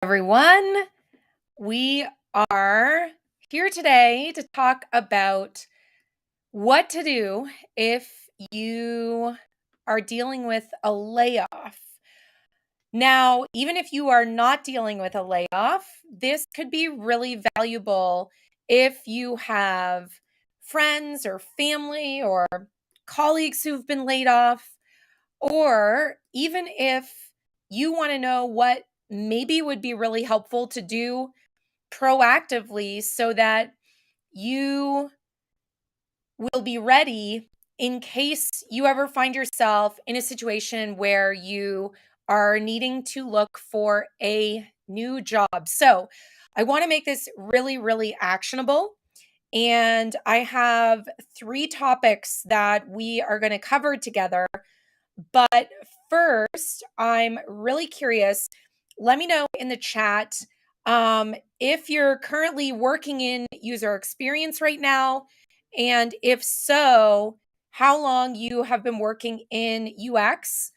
Everyone. We are here today to talk about what to do if you are dealing with a layoff. Now, even if you are not dealing with a layoff, this could be really valuable if you have friends or family or colleagues who've been laid off, or even if you want to know what maybe would be really helpful to do proactively so that you will be ready in case you ever find yourself in a situation where you are needing to look for a new job. So, I want to make this really, really actionable. And I have three topics that we are going to cover together. But first, I'm really curious. Let me know in the chat if you're currently working in user experience right now. And if so, how long you have been working in UX.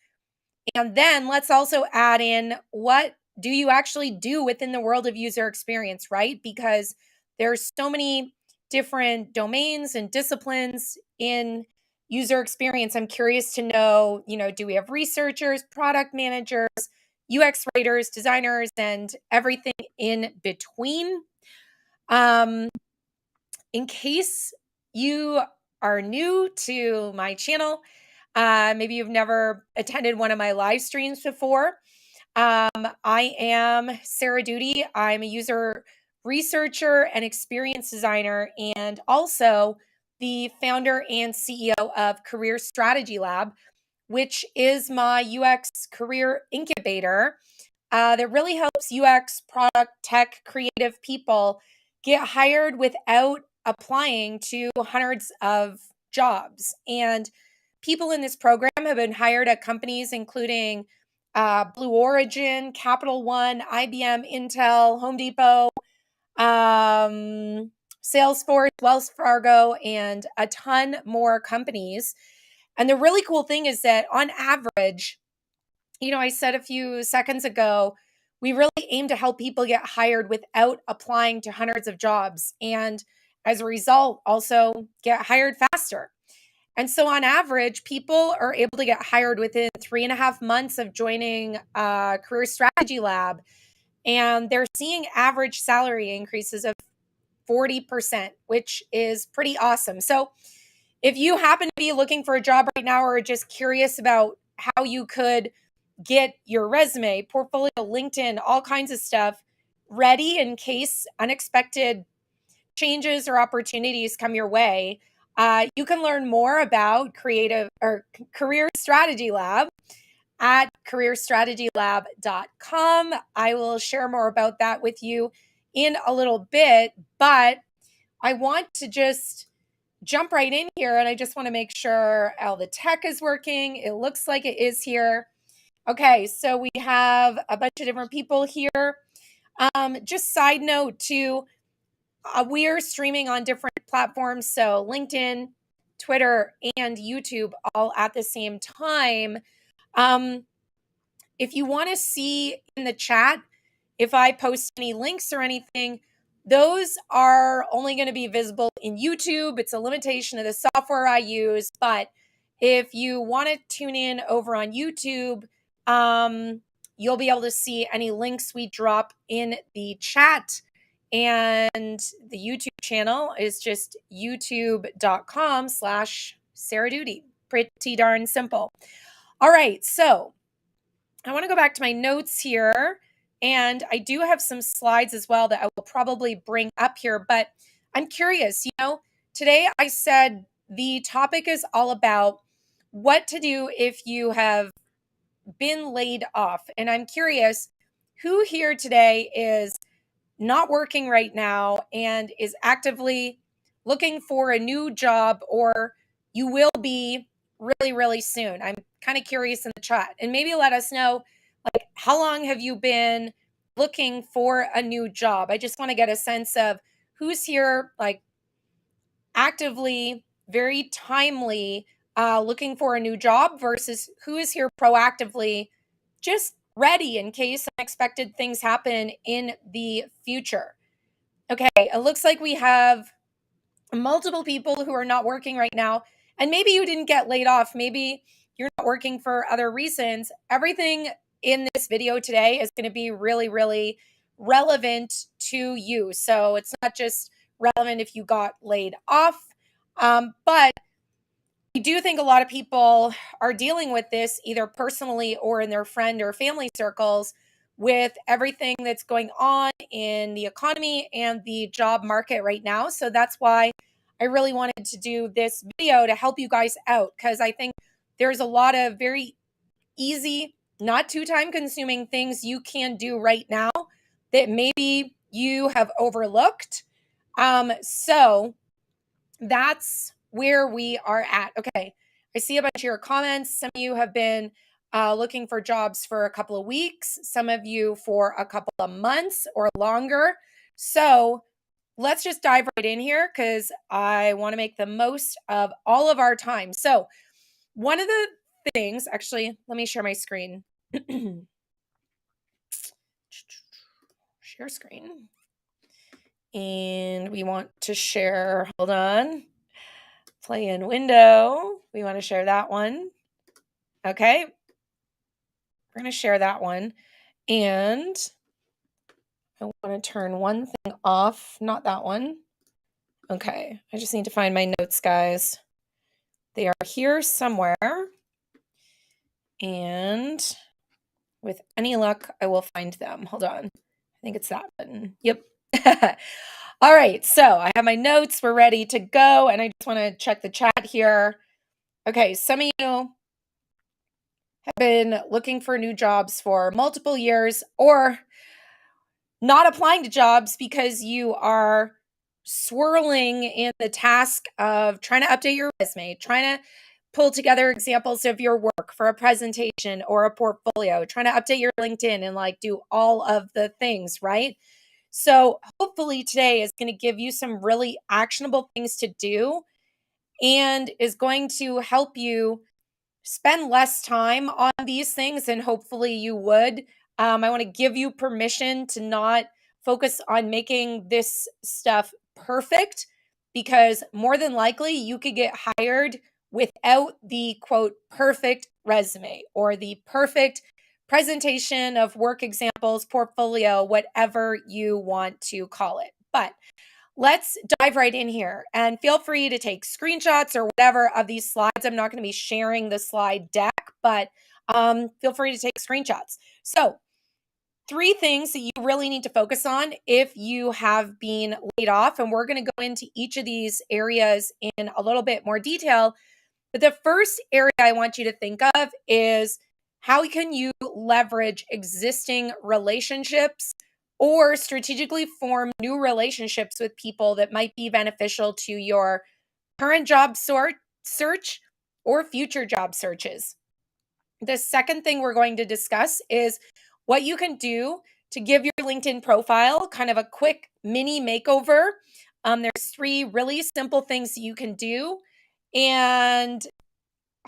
And then let's also add in what do you actually do within the world of user experience, right? Because there's so many different domains and disciplines in user experience. I'm curious to know, do we have researchers, product managers, UX writers, designers, and everything in between? Um, in case you are new to my channel, maybe you've never attended one of my live streams before. I am Sarah Doody. I'm a user researcher and experience designer, and also the founder and CEO of Career Strategy Lab, which is my UX career incubator that really helps UX, product, tech, creative people get hired without applying to hundreds of jobs. And people in this program have been hired at companies including Blue Origin, Capital One, IBM, Intel, Home Depot, Salesforce, Wells Fargo, and a ton more companies. And the really cool thing is that on average, I said a few seconds ago, we really aim to help people get hired without applying to hundreds of jobs. And as a result, also get hired faster. And so, on average, people are able to get hired within 3.5 months of joining Career Strategy Lab. And they're seeing average salary increases of 40%, which is pretty awesome. So, if you happen to be looking for a job right now or just curious about how you could get your resume, portfolio, LinkedIn, all kinds of stuff ready in case unexpected changes or opportunities come your way, you can learn more about creative or Career Strategy Lab at careerstrategylab.com. I will share more about that with you in a little bit, but I want to just jump right in here, and I just want to make sure all the tech is working. It looks like it is here. Okay, so we have a bunch of different people here. Just side note too, we are streaming on different platforms, so LinkedIn, Twitter, and YouTube all at the same time. Um, if you want to see in the chat, if I post any links or anything, those are only going to be visible in YouTube. It's a limitation of the software I use. But if you want to tune in over on YouTube, you'll be able to see any links we drop in the chat. And the YouTube channel is just youtube.com/Sarah Doody. Pretty darn simple. All right, so I want to go back to my notes here, and I do have some slides as well that I will probably bring up here, but I'm curious, today I said the topic is all about what to do if you have been laid off. And I'm curious who here today is not working right now and is actively looking for a new job, or you will be really, really soon. I'm kind of curious in the chat, and maybe let us know, like, how long have you been looking for a new job? I just want to get a sense of who's here, like, actively, very timely, looking for a new job versus who is here proactively, just ready in case unexpected things happen in the future. Okay, it looks like we have multiple people who are not working right now. And maybe you didn't get laid off. Maybe you're not working for other reasons. Everything in this video today is going to be really, really relevant to you. So it's not just relevant if you got laid off, but I do think a lot of people are dealing with this either personally or in their friend or family circles with everything that's going on in the economy and the job market right now. So that's why I really wanted to do this video to help you guys out, because I think there's a lot of very easy, not too time consuming things you can do right now that maybe you have overlooked. So that's where we are at. Okay. I see a bunch of your comments. Some of you have been looking for jobs for a couple of weeks, some of you for a couple of months or longer. So let's just dive right in here because I want to make the most of all of our time. So, one of the things, actually, let me share my screen. Share screen. And we want to share, hold on. Play in window. We want to share that one. Okay. We're going to share that one. And I want to turn one thing off, not that one. Okay. I just need to find my notes, guys. They are here somewhere. And with any luck, I will find them. Hold on. I think it's that button. Yep. All right. So I have my notes. We're ready to go. And I just want to check the chat here. Okay. Some of you have been looking for new jobs for multiple years or not applying to jobs because you are swirling in the task of trying to update your resume, trying to pull together examples of your work for a presentation or a portfolio, trying to update your LinkedIn and like do all of the things, right? So hopefully today is going to give you some really actionable things to do and is going to help you spend less time on these things, and hopefully you would. I want to give you permission to not focus on making this stuff perfect, because more than likely you could get hired without the quote perfect resume or the perfect presentation of work examples, portfolio, whatever you want to call it. But let's dive right in here and feel free to take screenshots or whatever of these slides. I'm not going to be sharing the slide deck, but feel free to take screenshots. So 3 things that you really need to focus on if you have been laid off. And we're going to go into each of these areas in a little bit more detail. But the first area I want you to think of is how can you leverage existing relationships or strategically form new relationships with people that might be beneficial to your current job search or future job searches. The second thing we're going to discuss is what you can do to give your LinkedIn profile kind of a quick mini makeover. There's 3 really simple things you can do. And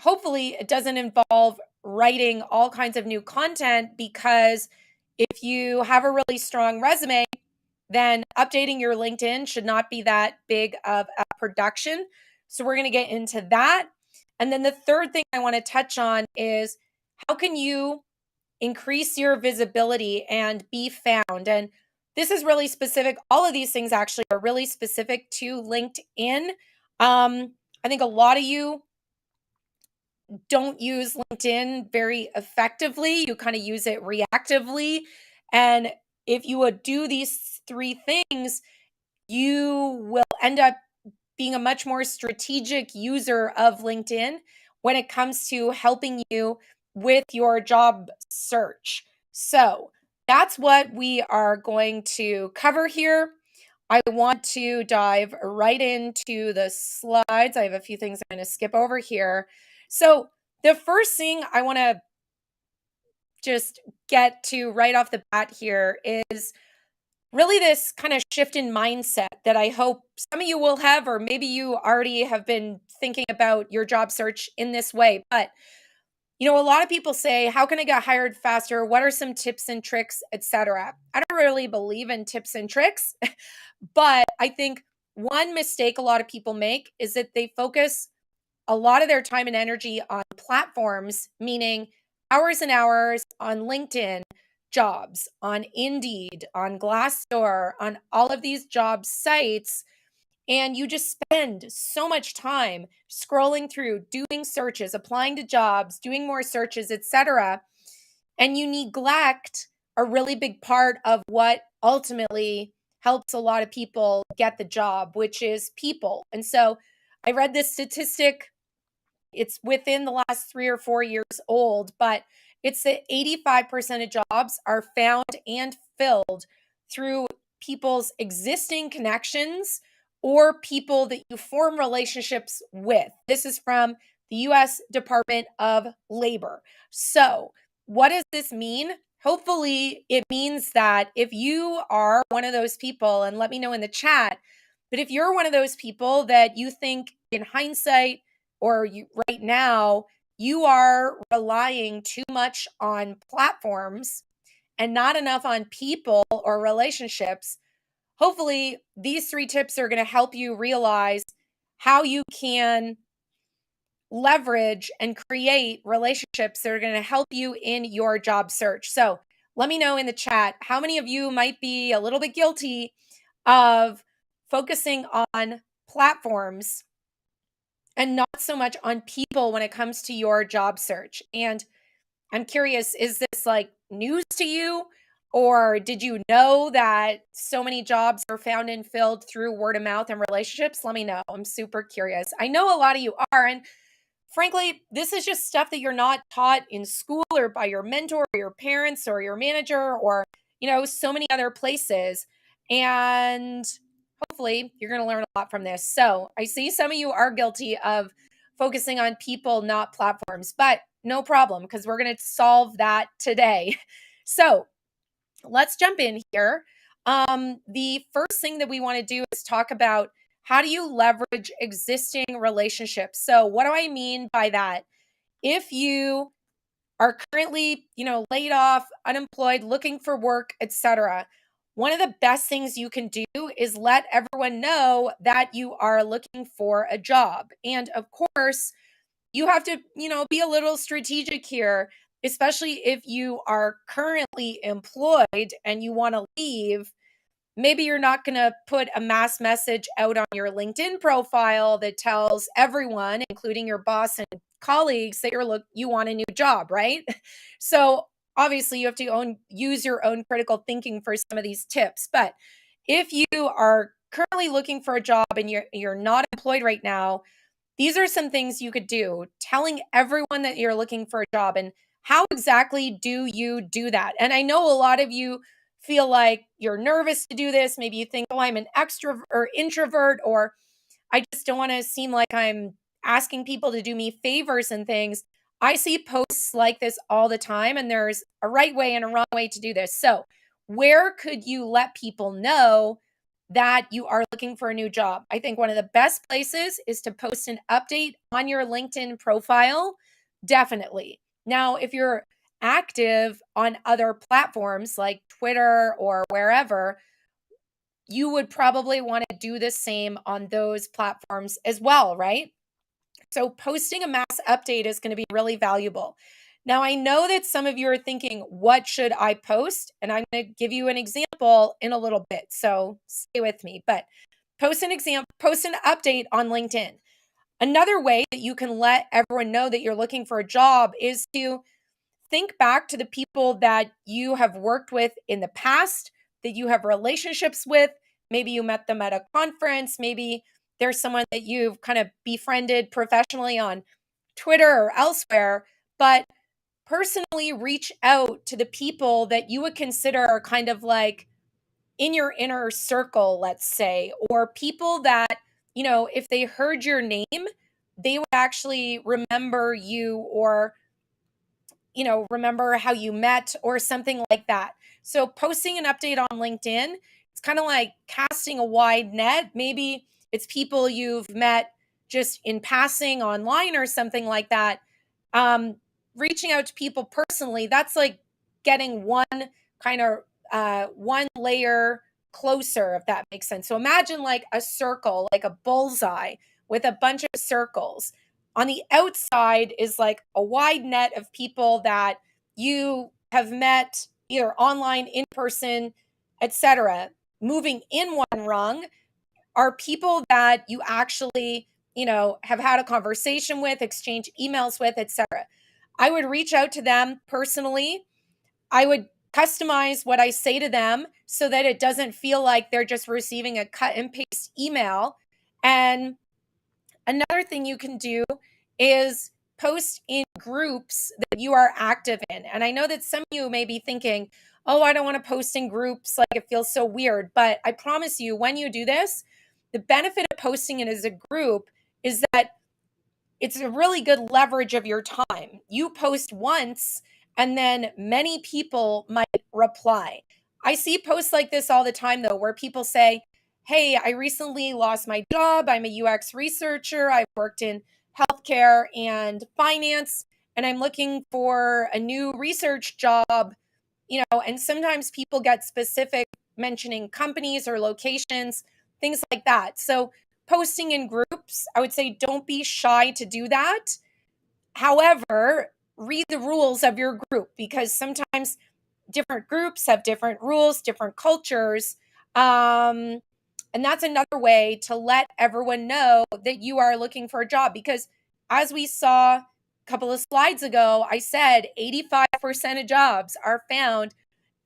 hopefully it doesn't involve writing all kinds of new content, because if you have a really strong resume, then updating your LinkedIn should not be that big of a production. So we're going to get into that. And then the third thing I want to touch on is how can you increase your visibility and be found? And this is really specific. All of these things actually are really specific to LinkedIn. I think a lot of you don't use LinkedIn very effectively. You kind of use it reactively. And if you would do these 3 things, you will end up being a much more strategic user of LinkedIn when it comes to helping you with your job search. So that's what we are going to cover here. I want to dive right into the slides. I have a few things I'm going to skip over here. So the first thing I want to just get to right off the bat here is really this kind of shift in mindset that I hope some of you will have, or maybe you already have been thinking about your job search in this way. But A lot of people say, how can I get hired faster? What are some tips and tricks, etc.? I don't really believe in tips and tricks, but I think one mistake a lot of people make is that they focus a lot of their time and energy on platforms, meaning hours and hours on LinkedIn jobs, on Indeed, on Glassdoor, on all of these job sites. And you just spend so much time scrolling through, doing searches, applying to jobs, doing more searches, etc. And you neglect a really big part of what ultimately helps a lot of people get the job, which is people. And so I read this statistic, it's within the last 3 or 4 years old, but it's that 85% of jobs are found and filled through people's existing connections or people that you form relationships with. This is from the US Department of Labor. So, what does this mean? Hopefully, it means that if you are one of those people, and let me know in the chat, but if you're one of those people that you think in hindsight, or you right now, you are relying too much on platforms and not enough on people or relationships, hopefully these 3 tips are going to help you realize how you can leverage and create relationships that are going to help you in your job search. So let me know in the chat how many of you might be a little bit guilty of focusing on platforms and not so much on people when it comes to your job search. And I'm curious, is this like news to you? Or did you know that so many jobs are found and filled through word of mouth and relationships? Let me know. I'm super curious. I know a lot of you are. And frankly, this is just stuff that you're not taught in school or by your mentor or your parents or your manager or, so many other places. And hopefully you're going to learn a lot from this. So I see some of you are guilty of focusing on people, not platforms, but no problem because we're going to solve that today. So let's jump in here. The first thing that we want to do is talk about how do you leverage existing relationships. So what do I mean by that? If you are currently, laid off, unemployed, looking for work, etc., one of the best things you can do is let everyone know that you are looking for a job. And of course, you have to, be a little strategic here, especially if you are currently employed and you want to leave. Maybe you're not going to put a mass message out on your LinkedIn profile that tells everyone, including your boss and colleagues, that you want a new job, right? So obviously you have to use your own critical thinking for some of these tips. But if you are currently looking for a job and you're not employed right now, these are some things you could do, telling everyone that you're looking for a job. And how exactly do you do that? And I know a lot of you feel like you're nervous to do this. Maybe you think, oh, I'm an extrovert or introvert, or I just don't want to seem like I'm asking people to do me favors and things. I see posts like this all the time, and there's a right way and a wrong way to do this. So, where could you let people know that you are looking for a new job? I think one of the best places is to post an update on your LinkedIn profile. Definitely. Now, if you're active on other platforms like Twitter or wherever, you would probably want to do the same on those platforms as well, right? So, posting a mass update is going to be really valuable. Now, I know that some of you are thinking, what should I post? And I'm going to give you an example in a little bit. So, stay with me. But post an update on LinkedIn. Another way that you can let everyone know that you're looking for a job is to think back to the people that you have worked with in the past, that you have relationships with. Maybe you met them at a conference. Maybe there's someone that you've kind of befriended professionally on Twitter or elsewhere. But personally reach out to the people that you would consider are kind of like in your inner circle, let's say, or people that, if they heard your name, they would actually remember you, or remember how you met or something like that. So posting an update on LinkedIn, it's kind of like casting a wide net. Maybe it's people you've met just in passing online or something like that. Um, reaching out to people personally, that's like getting one kind of one layer closer, if that makes sense. So imagine like a circle, like a bullseye with a bunch of circles. On the outside is like a wide net of people that you have met either online, in person, etc. Moving in one rung are people that you actually, have had a conversation with, exchange emails with, etc. I would reach out to them personally. I would customize what I say to them so that it doesn't feel like they're just receiving a cut and paste email. And another thing you can do is post in groups that you are active in. And I know that some of you may be thinking, oh, I don't want to post in groups. Like it feels so weird. But I promise you, when you do this, the benefit of posting it as a group is that it's a really good leverage of your time. You post once and then many people might reply. I see posts like this all the time though, where people say, hey, I recently lost my job. I'm a UX researcher. I've worked in healthcare and finance, and I'm looking for a new research job. And sometimes people get specific, mentioning companies or locations, things like that. So posting in groups, I would say don't be shy to do that. However, read the rules of your group, because sometimes different groups have different rules, different cultures. And that's another way to let everyone know that you are looking for a job. Because as we saw a couple of slides ago, I said 85% of jobs are found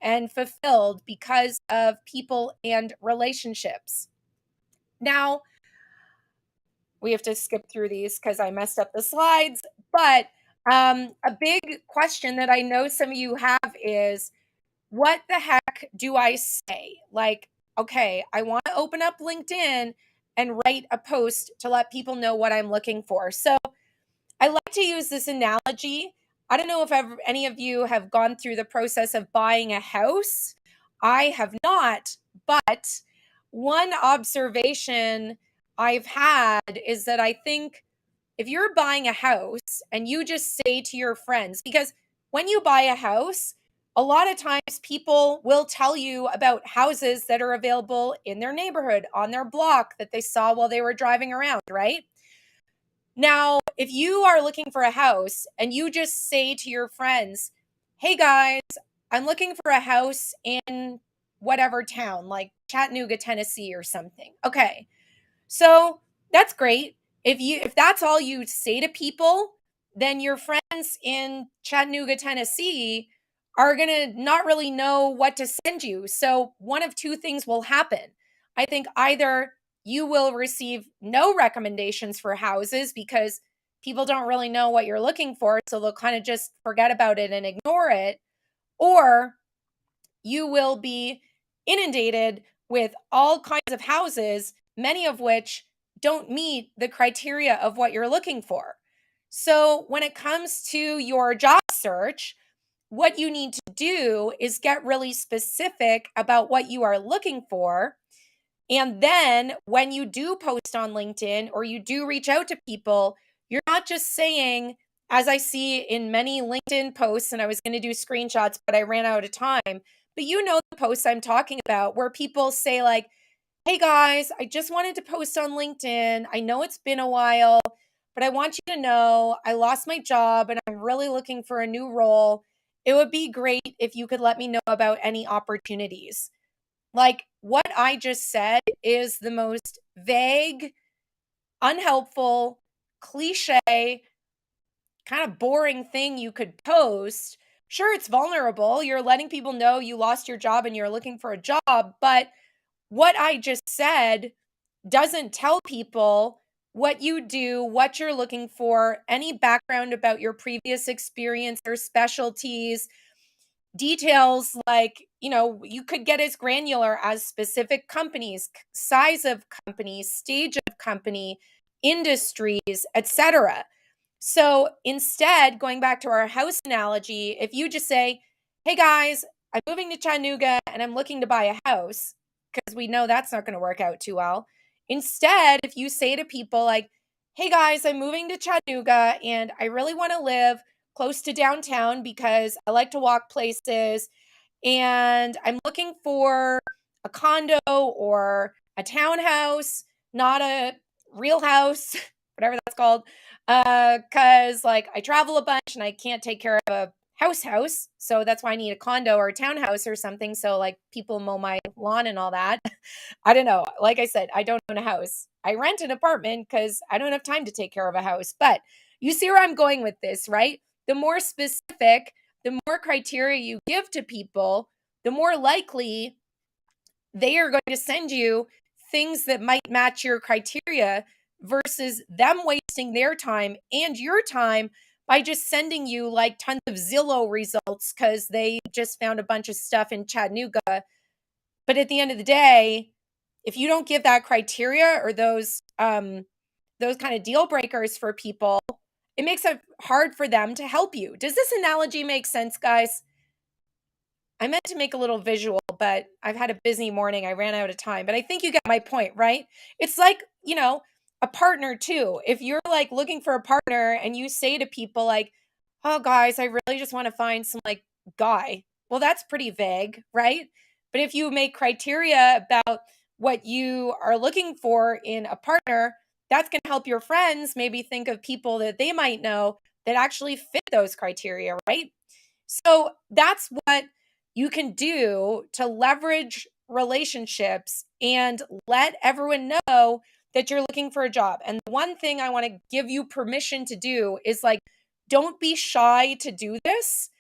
and fulfilled because of people and relationships. Now, we have to skip through these because I messed up the slides. But a big question that I know some of you have is, what the heck do I say? Like, okay, I want to open up LinkedIn and write a post to let people know what I'm looking for. So I like to use this analogy. I don't know if any of you have gone through the process of buying a house. I have not, but one observation I've had is that I think if you're buying a house and you just say to your friends, because when you buy a house, a lot of times people will tell you about houses that are available in their neighborhood, on their block, that they saw while they were driving around, right? Now, if you are looking for a house and you just say to your friends, hey guys, I'm looking for a house in whatever town, like Chattanooga, Tennessee or something. Okay. So that's great. If that's all you say to people, then your friends in Chattanooga, Tennessee are going to not really know what to send you. So one of two things will happen. I think either you will receive no recommendations for houses because people don't really know what you're looking for, so they'll kind of just forget about it and ignore it, or you will be inundated with all kinds of houses, many of which don't meet the criteria of what you're looking for. So, when it comes to your job search, what you need to do is get really specific about what you are looking for. And then when you do post on LinkedIn or you do reach out to people, you're not just saying, as I see in many LinkedIn posts, and I was going to do screenshots, but I ran out of time. But you know the posts I'm talking about, where people say, like, hey guys, I just wanted to post on LinkedIn. I know it's been a while, but I want you to know I lost my job and I'm really looking for a new role. It would be great if you could let me know about any opportunities. Like, what I just said is the most vague, unhelpful, cliche, kind of boring thing you could post. Sure, it's vulnerable. You're letting people know you lost your job and you're looking for a job. But what I just said doesn't tell people what you do, what you're looking for, any background about your previous experience or specialties. Details like, you could get as granular as specific companies, size of company, stage of company, industries, etc. So instead, going back to our house analogy, if you just say, hey guys, I'm moving to Chattanooga and I'm looking to buy a house, because we know that's not going to work out too well. Instead, if you say to people like, hey guys, I'm moving to Chattanooga and I really want to live close to downtown because I like to walk places, and I'm looking for a condo or a townhouse, not a real house, whatever that's called. Cause like I travel a bunch and I can't take care of a house. So that's why I need a condo or a townhouse or something. So like people mow my lawn and all that. I don't know. Like I said, I don't own a house. I rent an apartment because I don't have time to take care of a house. But you see where I'm going with this, right? The more specific, the more criteria you give to people, the more likely they are going to send you things that might match your criteria versus them wasting their time and your time by just sending you like tons of Zillow results because they just found a bunch of stuff in Chattanooga. But at the end of the day, if you don't give that criteria or those kind of deal breakers for people, it makes it hard for them to help you. Does this analogy make sense, guys? I meant to make a little visual, but I've had a busy morning. I ran out of time, but I think you get my point, right? It's like, a partner too. If you're like looking for a partner and you say to people like, "Oh, guys, I really just want to find some like guy." Well, that's pretty vague, right? But if you make criteria about what you are looking for in a partner, that's going to help your friends maybe think of people that they might know that actually fit those criteria, right? So that's what you can do to leverage relationships and let everyone know that you're looking for a job. And the one thing I want to give you permission to do is like, don't be shy to do this.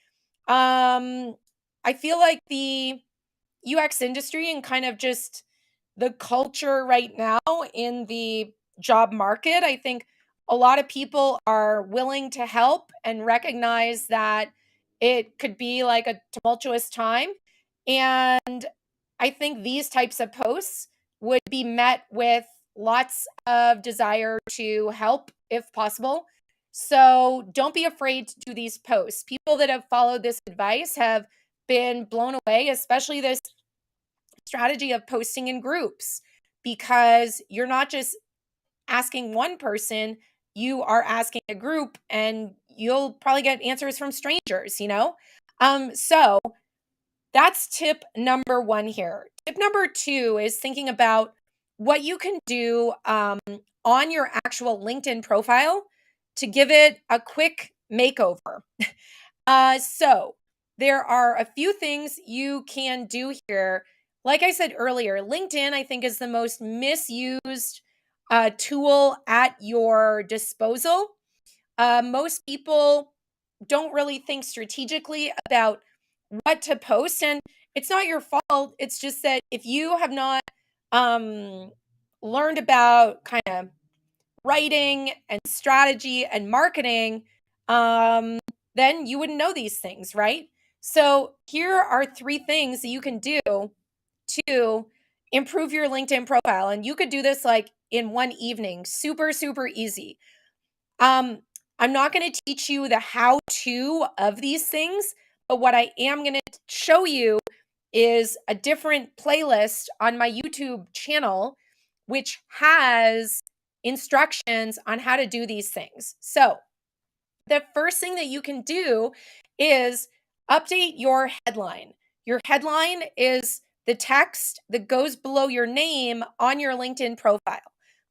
I feel like the UX industry and kind of just the culture right now in the job market, I think a lot of people are willing to help and recognize that it could be like a tumultuous time. And I think these types of posts would be met with lots of desire to help if possible. So don't be afraid to do these posts. People that have followed this advice have been blown away, especially this strategy of posting in groups, because you're not just asking one person, you are asking a group and you'll probably get answers from strangers. So that's tip number one here. Tip number two is thinking about what you can do on your actual LinkedIn profile to give it a quick makeover. So there are a few things you can do here. Like I said earlier, LinkedIn, I think, is the most misused tool at your disposal. Most people don't really think strategically about what to post, and it's not your fault. It's just that if you have not um, learned about kind of writing and strategy and marketing, then you wouldn't know these things, right? So here are three things that you can do to improve your LinkedIn profile. And you could do this like in one evening, super, super easy. Um, I'm not going to teach you the how to of these things, but what I am going to show you is a different playlist on my YouTube channel, which has instructions on how to do these things. So, the first thing that you can do is update your headline. Your headline is the text that goes below your name on your LinkedIn profile.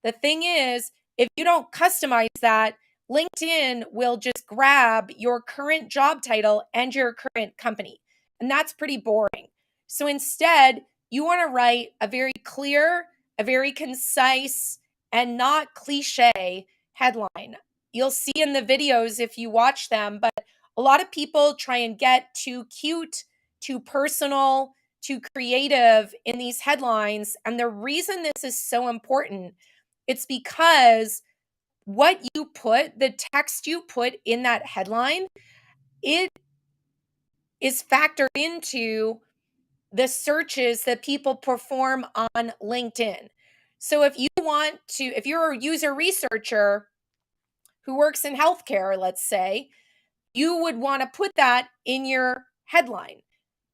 The thing is, if you don't customize that, LinkedIn will just grab your current job title and your current company. And that's pretty boring. So instead, you want to write a very clear, a very concise, and not cliche headline. You'll see in the videos if you watch them, but a lot of people try and get too cute, too personal, too creative in these headlines. And the reason this is so important, it's because what you put, the text you put in that headline, it is factored into the searches that people perform on LinkedIn. So if you're a user researcher who works in healthcare, let's say, you would want to put that in your headline.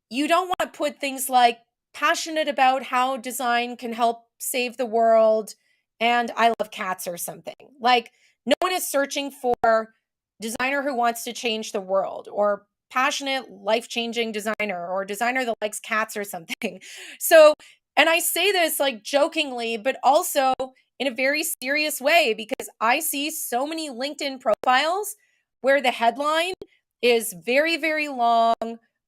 You don't want to put things like passionate about how design can help save the world and I love cats or something. Like, no one is searching for designer who wants to change the world, or passionate, life-changing designer, or designer that likes cats or something. So, and I say this like jokingly, but also in a very serious way, because I see so many LinkedIn profiles where the headline is very, very long,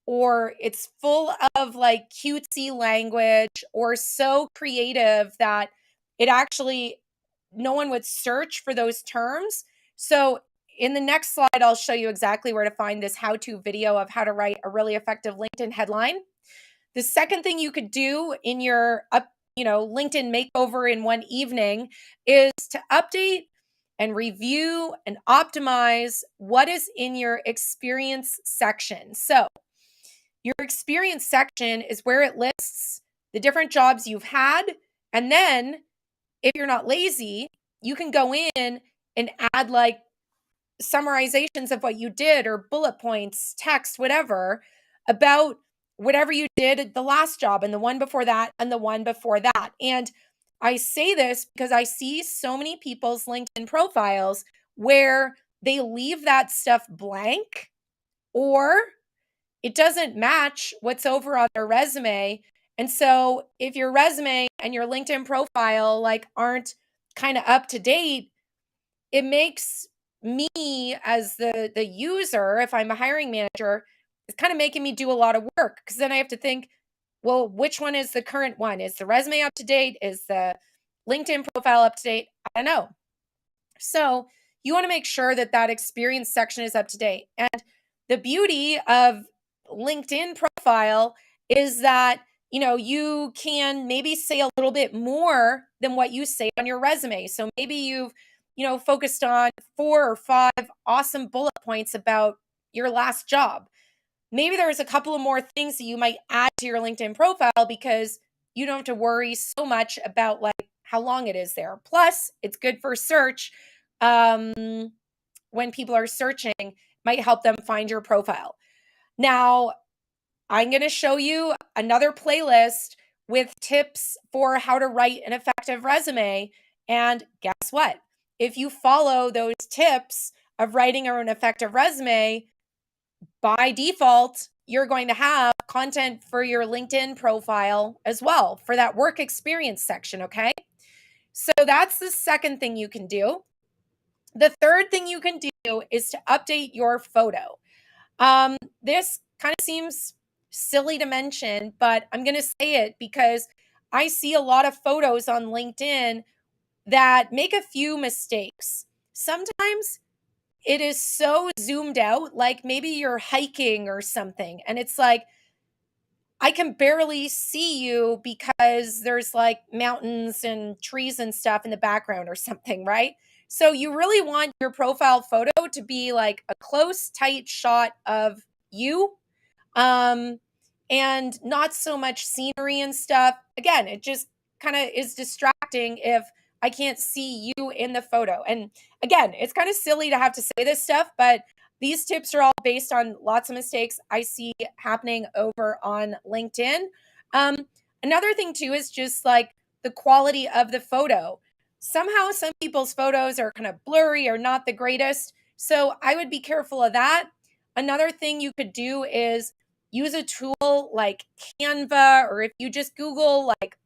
or it's full of like cutesy language, or so creative that it actually, no one would search for those terms. So in the next slide, I'll show you exactly where to find this how-to video of how to write a really effective LinkedIn headline. The second thing you could do in your LinkedIn makeover in one evening is to update and review and optimize what is in your experience section. So your experience section is where it lists the different jobs you've had. And then if you're not lazy, you can go in and add like summarizations of what you did, or bullet points, text, whatever, about whatever you did at the last job and the one before that and the one before that. And I say this because I see so many people's LinkedIn profiles where they leave that stuff blank, or it doesn't match what's over on their resume. And so if your resume and your LinkedIn profile like aren't kind of up to date, it makes me as the user, if I'm a hiring manager, it's kind of making me do a lot of work, because then I have to think, well, which one is the current one? Is the resume up to date? Is the LinkedIn profile up to date? I don't know. So you want to make sure that that experience section is up to date. And the beauty of LinkedIn profile is that, you can maybe say a little bit more than what you say on your resume. So maybe you've, focused on 4 or 5 awesome bullet points about your last job. Maybe there's a couple of more things that you might add to your LinkedIn profile, because you don't have to worry so much about like how long it is there. Plus, it's good for search. When people are searching, might help them find your profile. Now, I'm going to show you another playlist with tips for how to write an effective resume. And guess what? If you follow those tips of writing an effective resume, by default, you're going to have content for your LinkedIn profile as well for that work experience section, okay? So that's the second thing you can do. The third thing you can do is to update your photo. This kind of seems silly to mention, but I'm going to say it because I see a lot of photos on LinkedIn that make a few mistakes. Sometimes it is so zoomed out, like maybe you're hiking or something, and it's like, I can barely see you because there's like mountains and trees and stuff in the background or something, right? So you really want your profile photo to be like a close, tight shot of you, um, and not so much scenery and stuff. Again, it just kind of is distracting if I can't see you in the photo. And again, it's kind of silly to have to say this stuff, but these tips are all based on lots of mistakes I see happening over on LinkedIn. Another thing, too, is just like the quality of the photo. Somehow, some people's photos are kind of blurry or not the greatest. So I would be careful of that. Another thing you could do is use a tool like Canva, or if you just Google like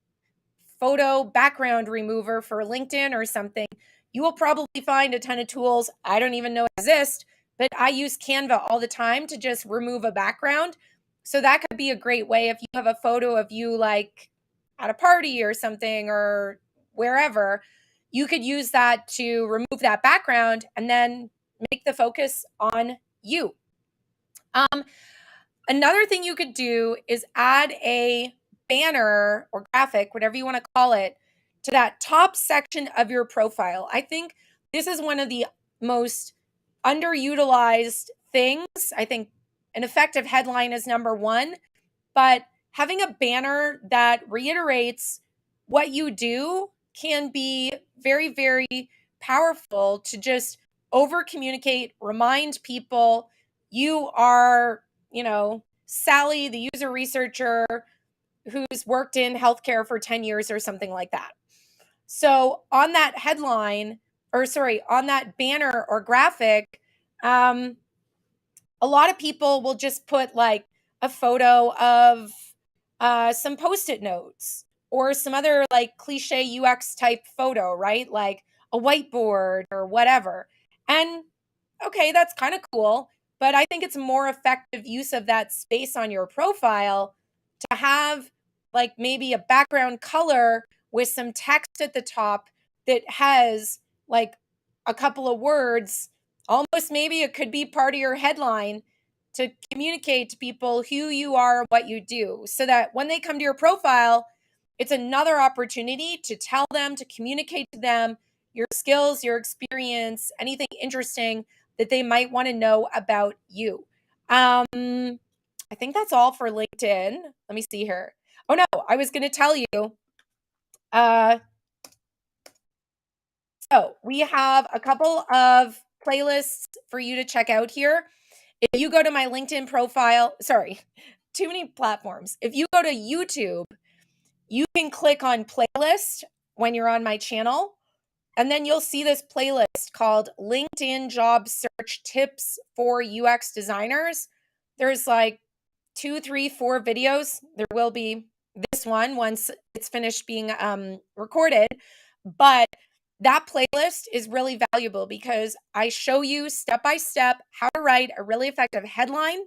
photo background remover for LinkedIn or something, you will probably find a ton of tools I don't even know exist, but I use Canva all the time to just remove a background. So that could be a great way if you have a photo of you like at a party or something, or wherever, you could use that to remove that background and then make the focus on you. Um, Another thing you could do is add a banner or graphic, whatever you want to call it, to that top section of your profile. I think this is one of the most underutilized things. I think an effective headline is number one, but having a banner that reiterates what you do can be very, very powerful to just over communicate, remind people you are, Sally, the user researcher who's worked in healthcare for 10 years or something like that. So on that headline, or sorry, on that banner or graphic, A lot of people will just put like a photo of some post-it notes or some other like cliche UX type photo, right? Like a whiteboard or whatever. And okay, that's kind of cool, but I think it's more effective use of that space on your profile to have like maybe a background color with some text at the top that has like a couple of words. Almost maybe it could be part of your headline to communicate to people who you are, what you do, so that when they come to your profile, it's another opportunity to tell them, to communicate to them your skills, your experience, anything interesting that they might want to know about you. I think that's all for LinkedIn. Let me see here. Oh no, I was going to tell you. Uh, so we have a couple of playlists for you to check out here. If you go to my LinkedIn profile, sorry, too many platforms. If you go to YouTube, you can click on playlist when you're on my channel, and then you'll see this playlist called LinkedIn Job Search Tips for UX Designers. There's like 2, 3, 4 videos. There will be this one once it's finished being recorded, but that playlist is really valuable because I show you step by step how to write a really effective headline.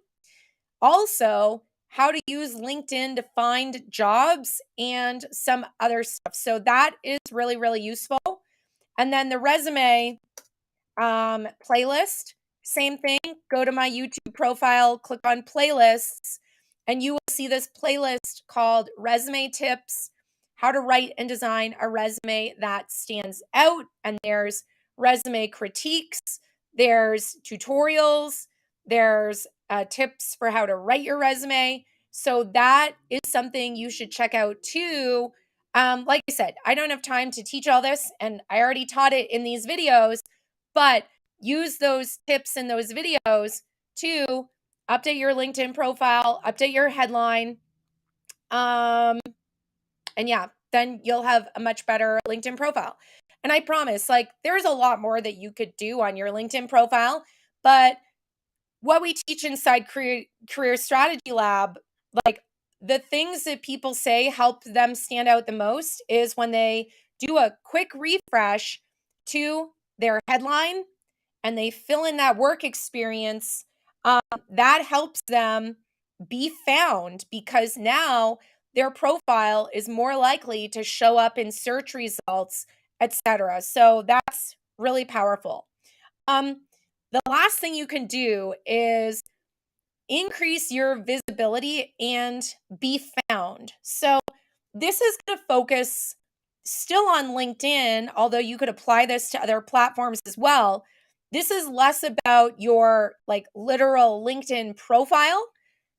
Also, how to use LinkedIn to find jobs and some other stuff. So that is really, really useful. And then the resume playlist, same thing. Go to my YouTube profile, click on playlists, and you will see this playlist called Resume Tips, how to write and design a resume that stands out. And there's resume critiques, there's tutorials, there's tips for how to write your resume. So that is something you should check out too. Like I said, I don't have time to teach all this, and I already taught it in these videos, but use those tips in those videos to update your LinkedIn profile, update your headline. And yeah, then you'll have a much better LinkedIn profile. And I promise, like, there's a lot more that you could do on your LinkedIn profile, but what we teach inside career strategy lab, like the things that people say help them stand out the most is when they do a quick refresh to their headline and they fill in that work experience. That helps them be found because now their profile is more likely to show up in search results, etc. So that's really powerful. The last thing you can do is increase your visibility and be found. So this is going to focus still on LinkedIn, although you could apply this to other platforms as well. This is less about your like literal LinkedIn profile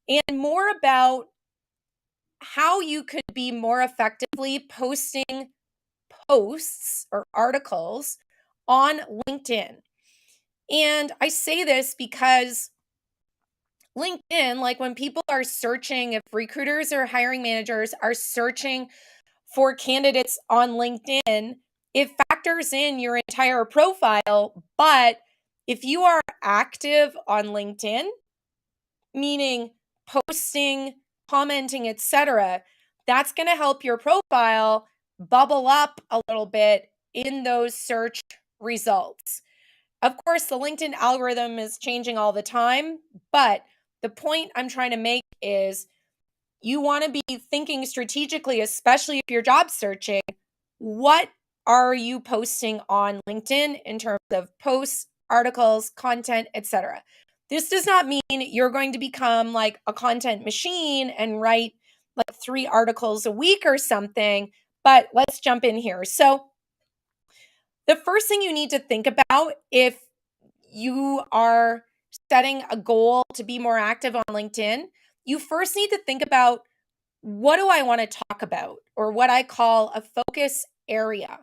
and more about how you could be more effectively posting posts or articles on LinkedIn. And I say this because LinkedIn, like when people are searching, if recruiters or hiring managers are searching for candidates on LinkedIn, it factors in your entire profile. But if you are active on LinkedIn, meaning posting, commenting, etc., that's going to help your profile bubble up a little bit in those search results. Of course, the LinkedIn algorithm is changing all the time, but the point I'm trying to make is you want to be thinking strategically, especially if you're job searching. What are you posting on LinkedIn in terms of posts, articles, content, etc.? This does not mean you're going to become like a content machine and write like 3 articles a week or something, but let's jump in here. So, the first thing you need to think about if you are setting a goal to be more active on LinkedIn, you first need to think about what do I want to talk about, or what I call a focus area.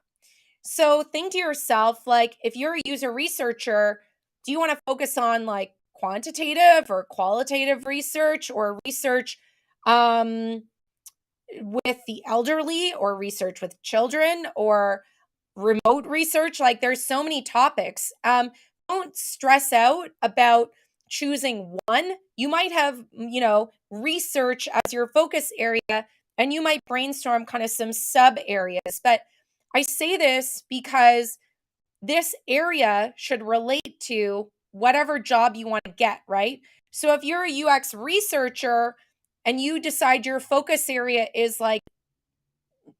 So think to yourself, like, if you're a user researcher, do you want to focus on like quantitative or qualitative research, or research with the elderly, or research with children, or remote research? Like, there's so many topics. Don't don't stress out about choosing one. You might have, research as your focus area, and you might brainstorm kind of some sub areas. But I say this because this area should relate to whatever job you want to get, right? So if you're a UX researcher and you decide your focus area is like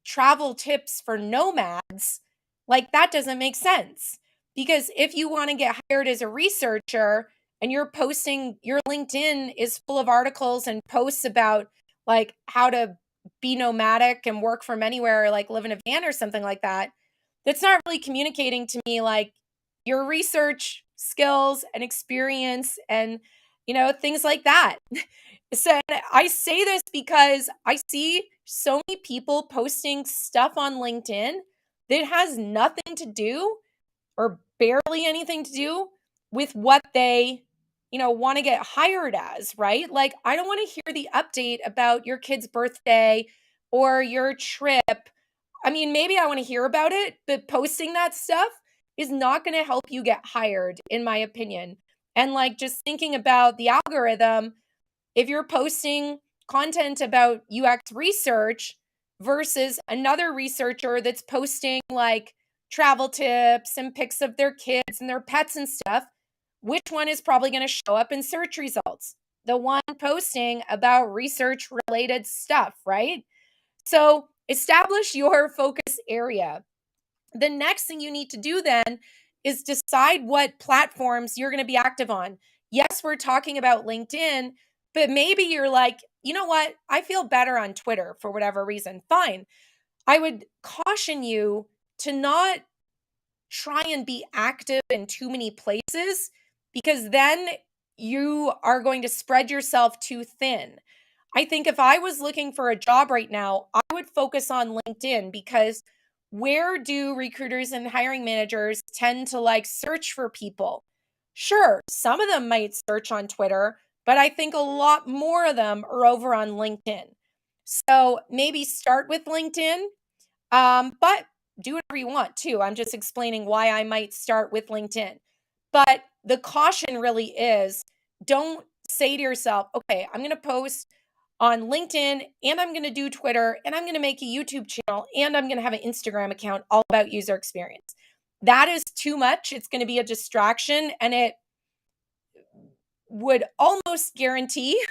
travel tips for nomads, like that doesn't make sense. Because if you want to get hired as a researcher and you're posting, your LinkedIn is full of articles and posts about like how to be nomadic and work from anywhere, like live in a van or something like that, that's not really communicating to me like your research skills and experience and, things like that. So I say this because I see so many people posting stuff on LinkedIn that has nothing to do or barely anything to do with what they, want to get hired as, right? Like, I don't want to hear the update about your kid's birthday or your trip. I mean, maybe I want to hear about it, but posting that stuff is not going to help you get hired, in my opinion. And like, just thinking about the algorithm, if you're posting content about UX research versus another researcher that's posting like travel tips and pics of their kids and their pets and stuff, which one is probably going to show up in search results? The one posting about research related stuff, right? So establish your focus area. The next thing you need to do then is decide what platforms you're going to be active on. Yes, we're talking about LinkedIn, but maybe you're like, you know what? I feel better on Twitter for whatever reason. Fine. I would caution you to not try and be active in too many places because then you are going to spread yourself too thin. I think if I was looking for a job right now, I would focus on LinkedIn because where do recruiters and hiring managers tend to like search for people? Sure, some of them might search on Twitter, but I think a lot more of them are over on LinkedIn. So maybe start with LinkedIn, but do whatever you want too. I'm just explaining why I might start with LinkedIn. But the caution really is don't say to yourself, okay, I'm going to post on LinkedIn and I'm going to do Twitter and I'm going to make a YouTube channel and I'm going to have an Instagram account all about user experience. That is too much. It's going to be a distraction and it would almost guarantee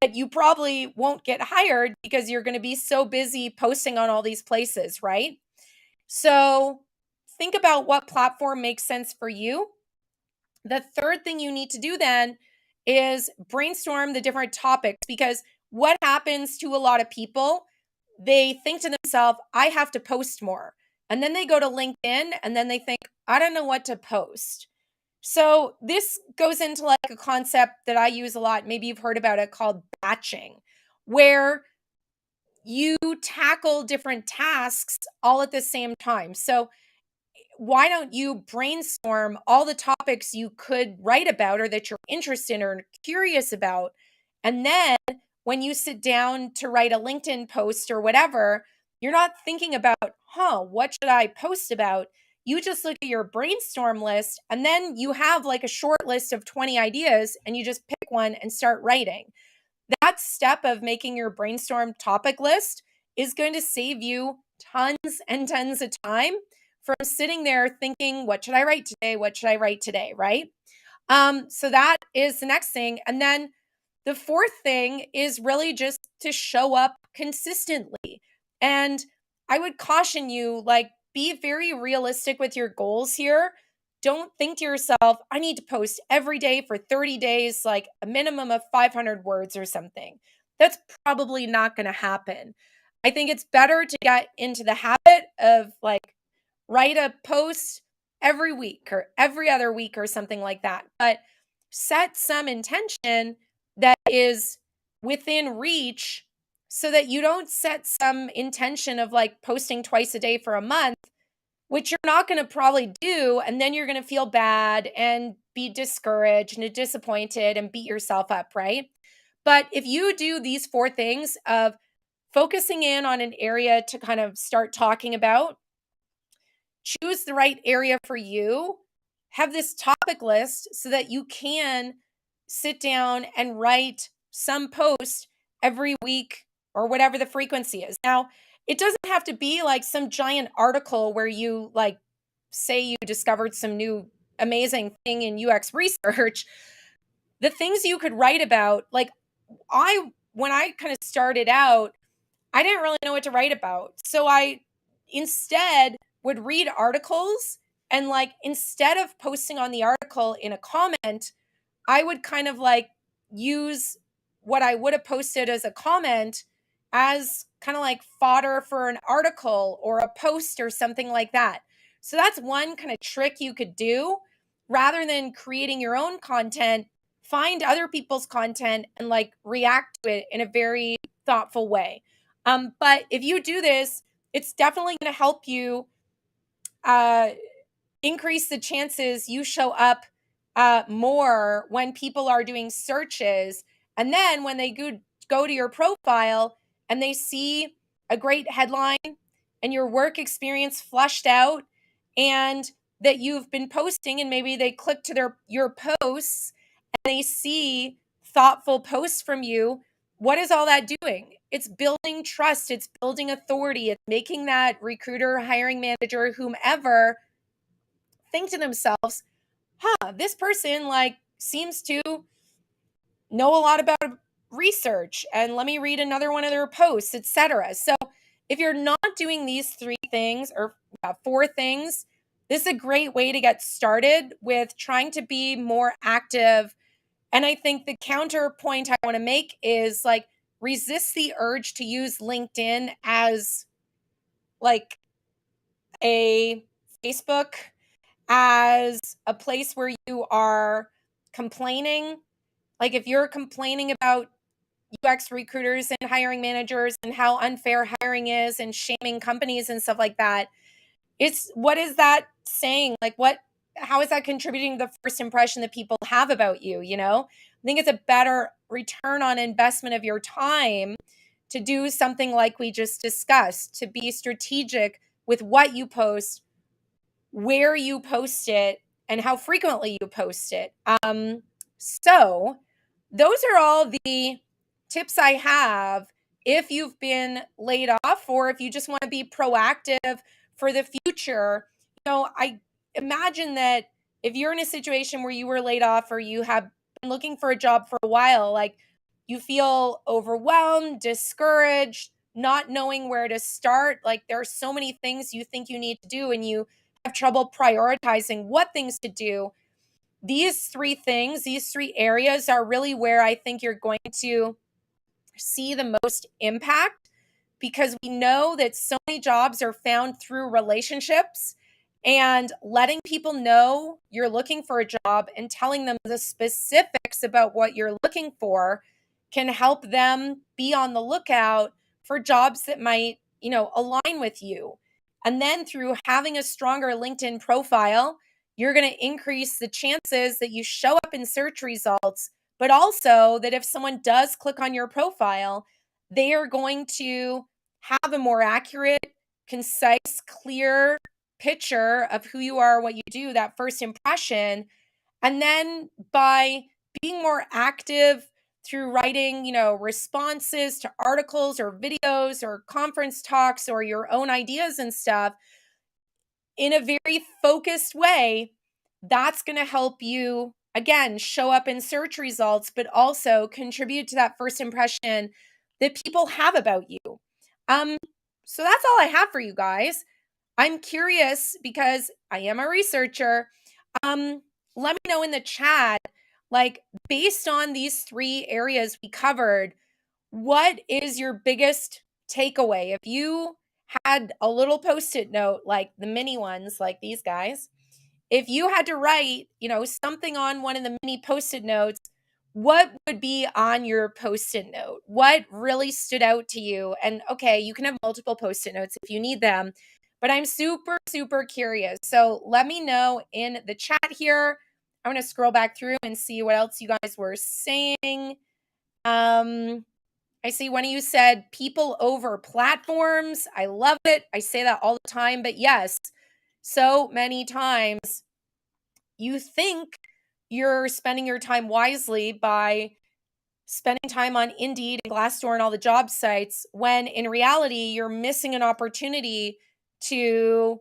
that you probably won't get hired because you're going to be so busy posting on all these places, right? So think about what platform makes sense for you. The third thing you need to do then is brainstorm the different topics because what happens to a lot of people, they think to themselves, I have to post more. And then they go to LinkedIn and then they think, I don't know what to post. So this goes into like a concept that I use a lot. Maybe you've heard about it called batching, where you tackle different tasks all at the same time. So why don't you brainstorm all the topics you could write about or that you're interested in or curious about? And then when you sit down to write a LinkedIn post or whatever, you're not thinking about, what should I post about? You just look at your brainstorm list and then you have like a short list of 20 ideas and you just pick one and start writing. That step of making your brainstorm topic list is going to save you tons and tons of time from sitting there thinking, what should I write today? What should I write today? Right. So that is the next thing. And then the fourth thing is really just to show up consistently. And I would caution you, like, be very realistic with your goals here. Don't think to yourself, I need to post every day for 30 days, like a minimum of 500 words or something. That's probably not going to happen. I think it's better to get into the habit of like write a post every week or every other week or something like that. But set some intention that is within reach so that you don't set some intention of like posting twice a day for a month, which you're not going to probably do. And then you're going to feel bad and be discouraged and disappointed and beat yourself up, right? But if you do these four things of focusing in on an area to kind of start talking about, choose the right area for you, have this topic list so that you can sit down and write some post every week or whatever the frequency is. Now, it doesn't have to be like some giant article where you like say you discovered some new amazing thing in UX research. The things you could write about, like when I kind of started out, I didn't really know what to write about. So I instead would read articles, and like instead of posting on the article in a comment, I would kind of like use what I would have posted as a comment as kind of like fodder for an article or a post or something like that. So that's one kind of trick you could do. Rather than creating your own content, find other people's content and like react to it in a very thoughtful way. But if you do this, it's definitely going to help you uh, increase the chances you show up more when people are doing searches. And then when they go to your profile and they see a great headline and your work experience flushed out, and that you've been posting, and maybe they click to your posts and they see thoughtful posts from you, what is all that doing? It's building trust, it's building authority, it's making that recruiter, hiring manager, whomever think to themselves, this person like seems to know a lot about research, and let me read another one of their posts, etc. So if you're not doing these 3 things or 4 things, this is a great way to get started with trying to be more active. And I think the counterpoint I want to make is like resist the urge to use LinkedIn as like a Facebook, as a place where you are complaining. Like if you're complaining about UX recruiters and hiring managers and how unfair hiring is and shaming companies and stuff like that, it's what is that saying? Like how is that contributing to the first impression that people have about you, you know? I think it's a better return on investment of your time to do something like we just discussed, to be strategic with what you post, where you post it, and how frequently you post it. So those are all the tips I have if you've been laid off or if you just want to be proactive for the future. I imagine that if you're in a situation where you were laid off or you have been looking for a job for a while, like you feel overwhelmed, discouraged, not knowing where to start. Like there are so many things you think you need to do and you have trouble prioritizing what things to do. These 3 things, these 3 areas are really where I think you're going to see the most impact, because we know that so many jobs are found through relationships, and letting people know you're looking for a job and telling them the specifics about what you're looking for can help them be on the lookout for jobs that might, align with you. And then through having a stronger LinkedIn profile, you're going to increase the chances that you show up in search results, but also that if someone does click on your profile, they are going to have a more accurate, concise, clear picture of who you are, what you do, that first impression. And then by being more active through writing, responses to articles or videos or conference talks or your own ideas and stuff in a very focused way, that's going to help you, again, show up in search results, but also contribute to that first impression that people have about you. So that's all I have for you guys. I'm curious because I am a researcher. Let me know in the chat, like based on these 3 areas we covered, what is your biggest takeaway? If you had a little post-it note, like the mini ones, like these guys, if you had to write, something on one of the mini post-it notes, what would be on your post-it note? What really stood out to you? And okay, you can have multiple post-it notes if you need them, but I'm super, super curious. So let me know in the chat here. I'm going to scroll back through and see what else you guys were saying. I see one of you said people over platforms. I love it. I say that all the time, but yes, so many times you think you're spending your time wisely by spending time on Indeed and Glassdoor and all the job sites, when in reality, you're missing an opportunity to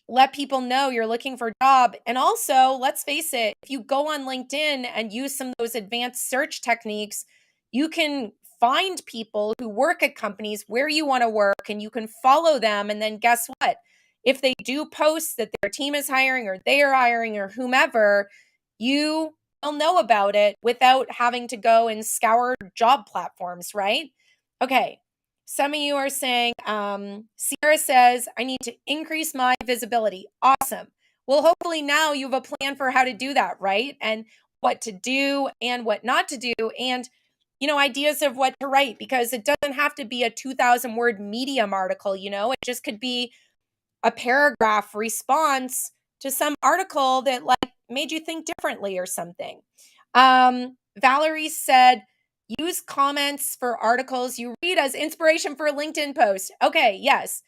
let people know you're looking for a job. And also, let's face it, if you go on LinkedIn and use some of those advanced search techniques, you can find people who work at companies where you want to work and you can follow them. And then guess what? If they do post that their team is hiring or they are hiring or whomever, you will know about it without having to go and scour job platforms, right? Okay. Some of you are saying, Sierra says, I need to increase my visibility. Awesome. Well, hopefully now you have a plan for how to do that, right? And what to do and what not to do. And, ideas of what to write, because it doesn't have to be a 2,000 word Medium article, it just could be a paragraph response to some article that like made you think differently or something. Valerie said, use comments for articles you read as inspiration for a LinkedIn post. Okay, yes.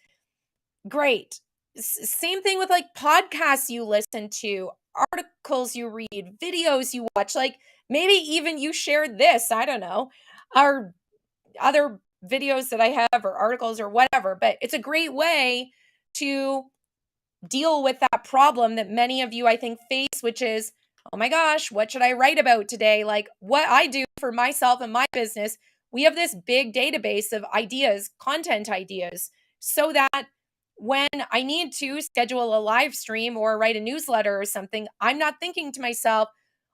Great. Same thing with like podcasts you listen to, articles you read, videos you watch. Like maybe even you shared this, I don't know, or other videos that I have or articles or whatever. But it's a great way to deal with that problem that many of you, I think, face, which is, oh my gosh, what should I write about today? Like what I do for myself and my business, we have this big database of ideas, content ideas, so that when I need to schedule a live stream or write a newsletter or something, I'm not thinking to myself,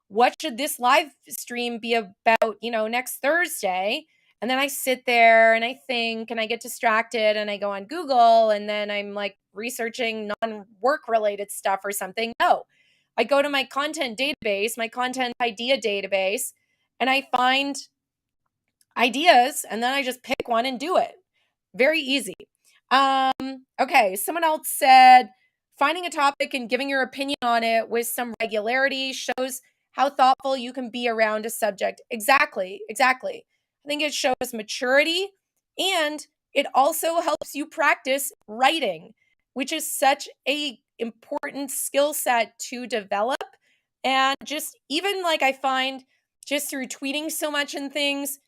what should this live stream be about, next Thursday? And then I sit there and I think and I get distracted and I go on Google and then I'm like researching non-work related stuff or something. No, I go to my content database, my content idea database, and I find ideas and then I just pick one and do it. Very easy. Okay, someone else said finding a topic and giving your opinion on it with some regularity shows how thoughtful you can be around a subject. Exactly. I think it shows maturity and it also helps you practice writing, which is such a important skill set to develop. And just even like I find just through tweeting so much and things,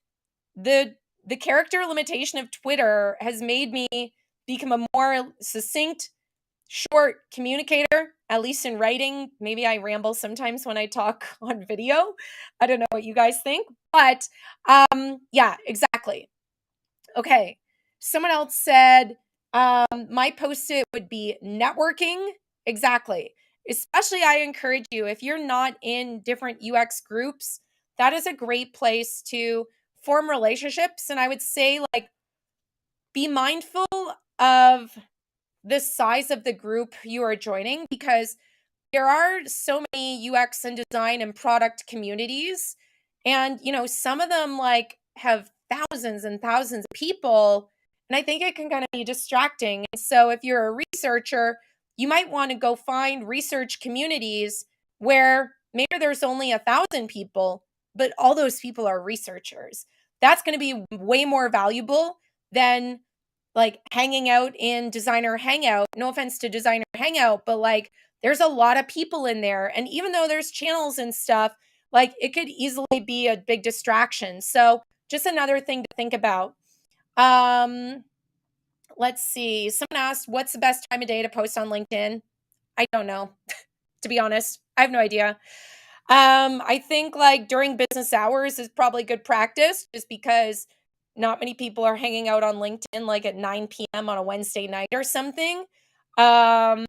the character limitation of Twitter has made me become a more succinct, short communicator, at least in writing. Maybe I ramble sometimes when I talk on video. I don't know what you guys think, but yeah, exactly. Okay. Someone else said, my post-it would be networking. Exactly. Especially, I encourage you, if you're not in different UX groups, that is a great place to form relationships. And I would say, like, be mindful of the size of the group you are joining, because there are so many UX and design and product communities. And, some of them like have thousands and thousands of people. And I think it can kind of be distracting. And so if you're a researcher, you might want to go find research communities where maybe there's only 1,000 people, but all those people are researchers. That's going to be way more valuable than like hanging out in Designer Hangout. No offense to Designer Hangout, but like there's a lot of people in there. And even though there's channels and stuff, like it could easily be a big distraction. So just another thing to think about. Let's see. Someone asked, what's the best time of day to post on LinkedIn? I don't know, to be honest. I have no idea. I think like during business hours is probably good practice, just because not many people are hanging out on LinkedIn like at 9 p.m. on a Wednesday night or something. Um,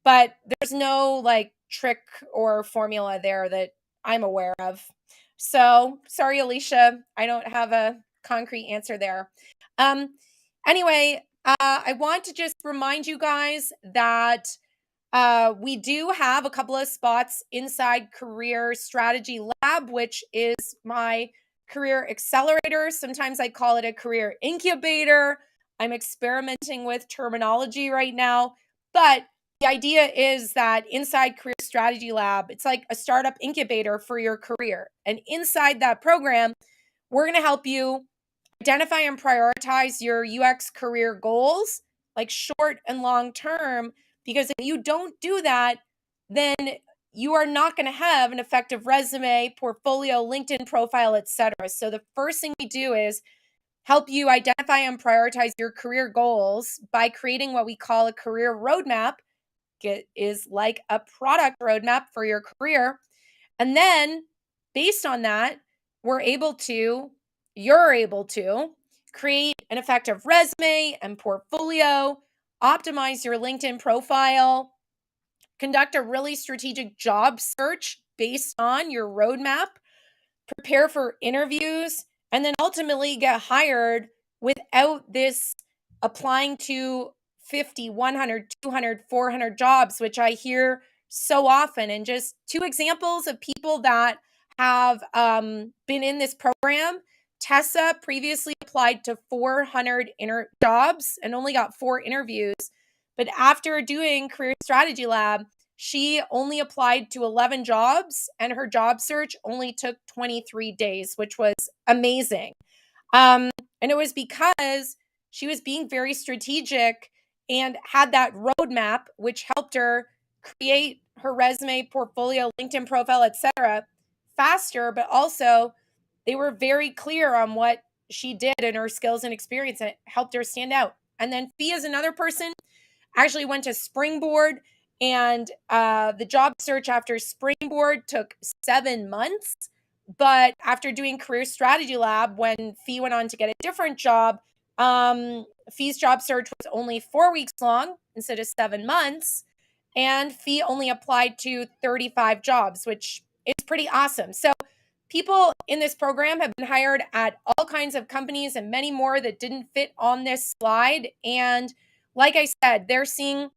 but there's no like trick or formula there that I'm aware of. So sorry, Alicia, I don't have a concrete answer there. Anyway, I want to just remind you guys that we do have a couple of spots inside Career Strategy Lab, which is my career accelerator. Sometimes I call it a career incubator. I'm experimenting with terminology right now, but the idea is that inside Career Strategy Lab, it's like a startup incubator for your career. And inside that program, we're going to help you identify and prioritize your UX career goals, like short and long term, because if you don't do that, then you are not going to have an effective resume, portfolio, LinkedIn profile, etc. So the first thing we do is help you identify and prioritize your career goals by creating what we call a career roadmap. It is like a product roadmap for your career. And then based on that, you're able to create an effective resume and portfolio, optimize your LinkedIn profile, conduct a really strategic job search based on your roadmap, prepare for interviews, and then ultimately get hired without this applying to 50, 100, 200, 400 jobs, which I hear so often. And just two examples of people that have been in this program. Tessa previously applied to 400 jobs and only got 4 interviews. But after doing Career Strategy Lab, she only applied to 11 jobs and her job search only took 23 days, which was amazing. And it was because she was being very strategic and had that roadmap, which helped her create her resume, portfolio, LinkedIn profile, etc., faster, but also they were very clear on what she did and her skills and experience, and it helped her stand out. And then Fee is another person, actually went to Springboard, and the job search after Springboard took 7 months. But after doing Career Strategy Lab, when Fee went on to get a different job, Fee's job search was only 4 weeks long instead of 7 months. And Fee only applied to 35 jobs, which is pretty awesome. So people in this program have been hired at all kinds of companies and many more that didn't fit on this slide. And like I said, they're seeing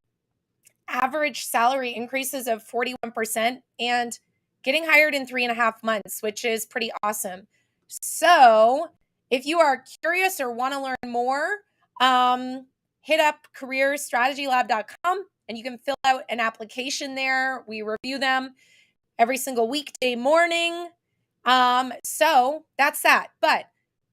average salary increases of 41% and getting hired in 3.5 months, which is pretty awesome. So if you are curious or want to learn more, hit up careerstrategylab.com and you can fill out an application there. We review them every single weekday morning. So that's that. But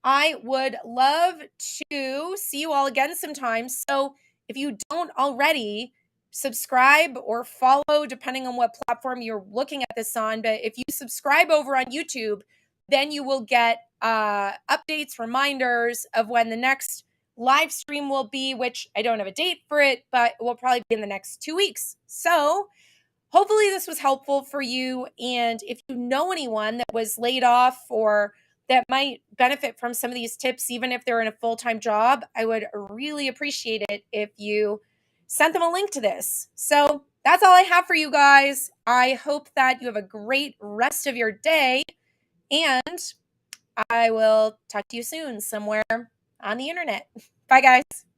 I would love to see you all again sometime. So if you don't already, subscribe or follow, depending on what platform you're looking at this on. But if you subscribe over on YouTube, then you will get updates, reminders of when the next live stream will be, which I don't have a date for it, but it will probably be in the next 2 weeks. So hopefully this was helpful for you. And if you know anyone that was laid off or that might benefit from some of these tips, even if they're in a full-time job, I would really appreciate it if you sent them a link to this. So that's all I have for you guys. I hope that you have a great rest of your day, and I will talk to you soon somewhere on the internet. Bye, guys.